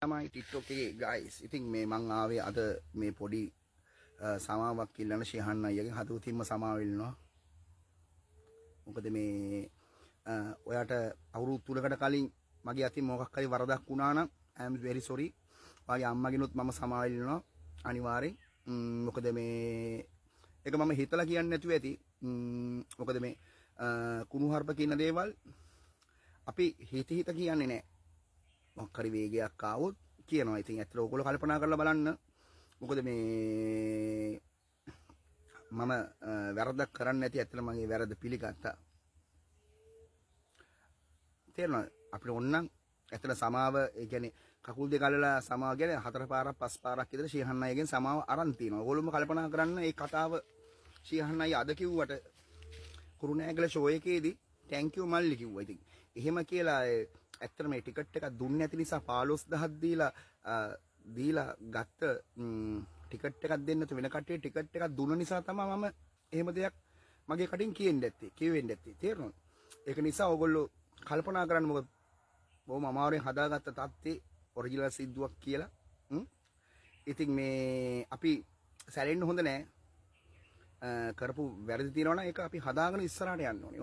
තමයි TikTok එකේ guys. ඉතින් මේ මං ආවේ අද මේ පොඩි සමාවක් ඉල්ලන ශිහන් අයියගෙන් හතුතින්ම සමාව ඉල්ලනවා. මොකද මේ ඔයාට අවුරුදු 3කට කලින් මගේ අතින් මොකක් හරි වරදක් වුණා නම් I am very sorry. වාගේ අම්මගෙනුත් මම සමාව ඉල්ලනවා අනිවාර්යෙන්. මොකද මේ ඒක මම හිතලා කියන්නේ නැතුව ඇති. මොකද මේ කුණුහරුප කියන දේවල් අපි හිත කියන්නේ නැහැ. මොකක් හරි වේගයක් ආවොත් කියනවා. ඉතින් ඇත්තට ඕගොල්ලෝ කල්පනා කරලා බලන්න. මොකද මේ මම වැරද්දක් කරන්නේ නැති ඇත්තට මගේ වැරද්ද පිළිගත්තා. තේරුණා? අපිට ඕනනම් ඇත්තට සමාව ඒ කියන්නේ කකුල් දෙක අල්ලලා සමාව ගැන 4 පාරක් 5 පාරක් විතර ශීහන් අයගෙන් සමාව අරන් තිනවා. ඕගොල්ලෝම කල්පනා කරන්න මේ කතාව ශීහන් අය අද කිව්වට කුරුණෑගල ෂෝ එකේදී thank you මල්ලි කිව්වා. ඉතින් එහෙම කියලා ඇත්තට මේ ටිකට් එකක් දුන්නේ නැති නිසා 15000ක් දීලා ගත්ත ටිකට් එකක් දෙන්න තු වෙන කට්ටිය ටිකට් එකක් දුන්න නිසා තමයි මම එහෙම දෙයක් මගේ කටින් කියෙන්නේ නැත්තේ. තේරුණාද? ඒක නිසා ඕගොල්ලෝ කල්පනා කරන්න මොකද බොහොම අමාරුවෙන් හදාගත්ත තත්ත්වේ ඔරිජිනල් සිද්දුවක් කියලා. ඉතින් මේ අපි සැලෙන්න හොඳ නෑ. කරපු වැරදි තියෙනවා නම් ඒක අපි හදාගෙන ඉස්සරහට යන්න ඕනේ.